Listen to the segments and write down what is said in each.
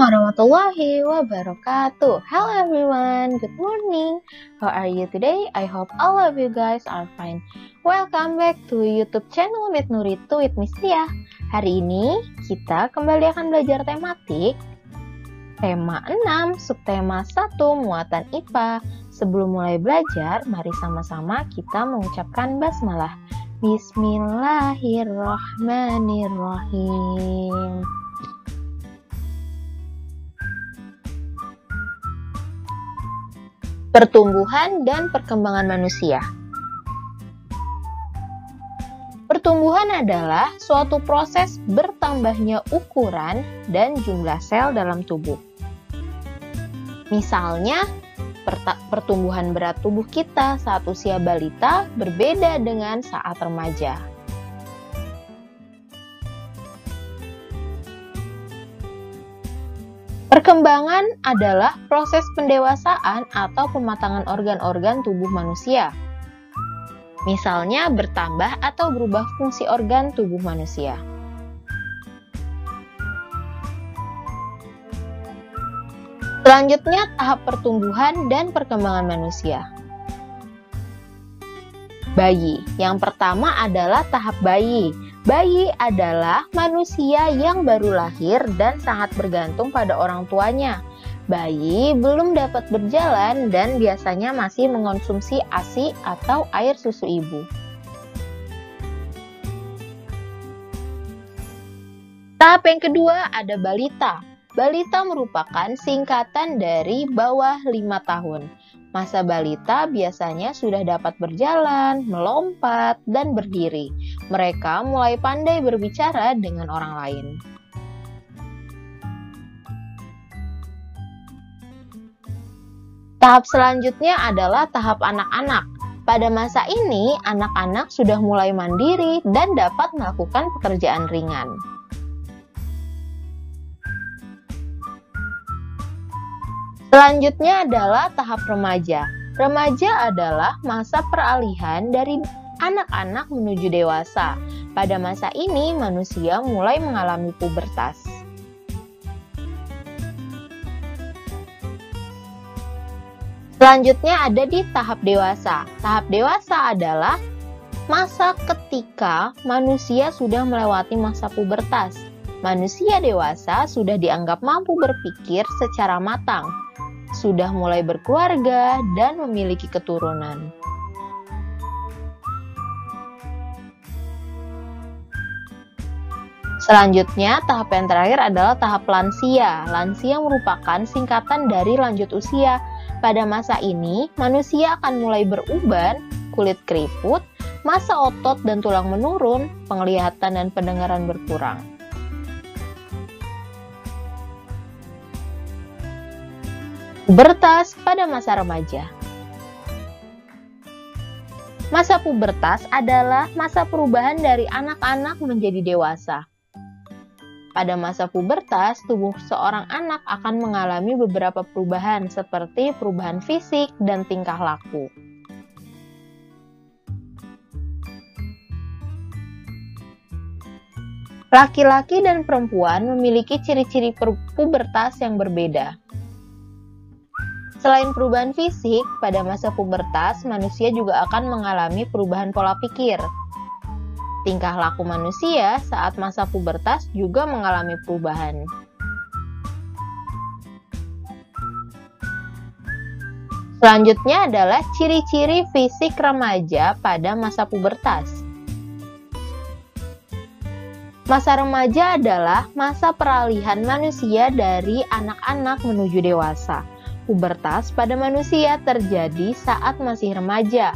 warahmatullahi wabarakatuh. Hello everyone, good morning. How are you today? I hope all of you guys are fine. Welcome back to YouTube channel Mit Nuritu with Miss Tia. Hari ini kita kembali akan belajar tematik tema 6, subtema 1, muatan IPA. Sebelum mulai belajar, mari sama-sama kita mengucapkan basmalah. Bismillahirrahmanirrahim. Pertumbuhan dan perkembangan manusia. Pertumbuhan adalah suatu proses bertambahnya ukuran dan jumlah sel dalam tubuh. Misalnya, pertumbuhan berat tubuh kita saat usia balita berbeda dengan saat remaja. Perkembangan adalah proses pendewasaan atau pematangan organ-organ tubuh manusia. Misalnya bertambah atau berubah fungsi organ tubuh manusia. Selanjutnya, tahap pertumbuhan dan perkembangan manusia. Bayi. Yang pertama adalah tahap bayi. Bayi adalah manusia yang baru lahir dan sangat bergantung pada orang tuanya. Bayi belum dapat berjalan dan biasanya masih mengonsumsi ASI atau air susu ibu. Tahap yang kedua ada balita. Balita merupakan singkatan dari bawah 5 tahun. Masa balita biasanya sudah dapat berjalan, melompat, dan berdiri. Mereka mulai pandai berbicara dengan orang lain. Tahap selanjutnya adalah tahap anak-anak. Pada masa ini, anak-anak sudah mulai mandiri dan dapat melakukan pekerjaan ringan. Selanjutnya adalah tahap remaja. Remaja adalah masa peralihan dari anak-anak menuju dewasa. Pada masa ini, manusia mulai mengalami pubertas. Selanjutnya ada di tahap dewasa. Tahap dewasa adalah masa ketika manusia sudah melewati masa pubertas. Manusia dewasa sudah dianggap mampu berpikir secara matang, sudah mulai berkeluarga dan memiliki keturunan. Selanjutnya, tahap yang terakhir adalah tahap lansia. Lansia merupakan singkatan dari lanjut usia. Pada masa ini, manusia akan mulai beruban, kulit keriput, massa otot dan tulang menurun, penglihatan dan pendengaran berkurang. Pubertas pada masa remaja. Masa pubertas adalah masa perubahan dari anak-anak menjadi dewasa. Pada masa pubertas, tubuh seorang anak akan mengalami beberapa perubahan seperti perubahan fisik dan tingkah laku. Laki-laki dan perempuan memiliki ciri-ciri pubertas yang berbeda. Selain perubahan fisik, pada masa pubertas, manusia juga akan mengalami perubahan pola pikir. Tingkah laku manusia saat masa pubertas juga mengalami perubahan. Selanjutnya adalah ciri-ciri fisik remaja pada masa pubertas. Masa remaja adalah masa peralihan manusia dari anak-anak menuju dewasa. Pubertas pada manusia terjadi saat masih remaja.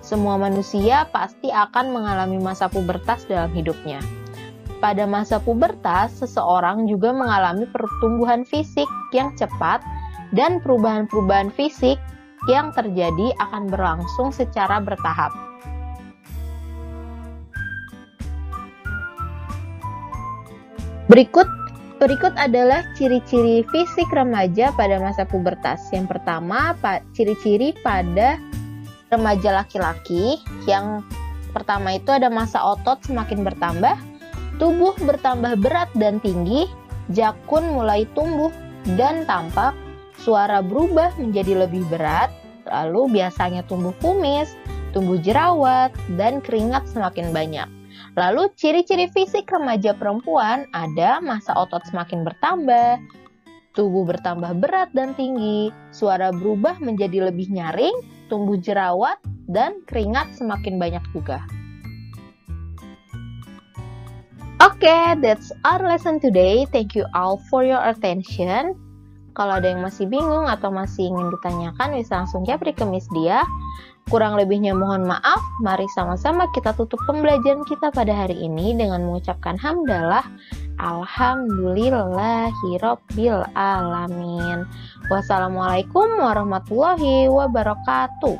Semua manusia pasti akan mengalami masa pubertas dalam hidupnya. Pada masa pubertas, seseorang juga mengalami pertumbuhan fisik yang cepat dan perubahan-perubahan fisik yang terjadi akan berlangsung secara bertahap. Berikut adalah ciri-ciri fisik remaja pada masa pubertas. Yang pertama, ciri-ciri pada remaja laki-laki. Yang pertama itu ada massa otot semakin bertambah, tubuh bertambah berat dan tinggi, jakun mulai tumbuh dan tampak, suara berubah menjadi lebih berat, lalu biasanya tumbuh kumis, tumbuh jerawat, dan keringat semakin banyak. Lalu ciri-ciri fisik remaja perempuan ada massa otot semakin bertambah, tubuh bertambah berat dan tinggi, suara berubah menjadi lebih nyaring, tumbuh jerawat, dan keringat semakin banyak juga. Okay, that's our lesson today. Thank you all for your attention. Kalau ada yang masih bingung atau masih ingin ditanyakan, bisa langsung japri ke Miss Dia. Kurang lebihnya mohon maaf. Mari sama-sama kita tutup pembelajaran kita pada hari ini dengan mengucapkan hamdalah. Alhamdulillahirobbil alamin. Wassalamualaikum warahmatullahi wabarakatuh.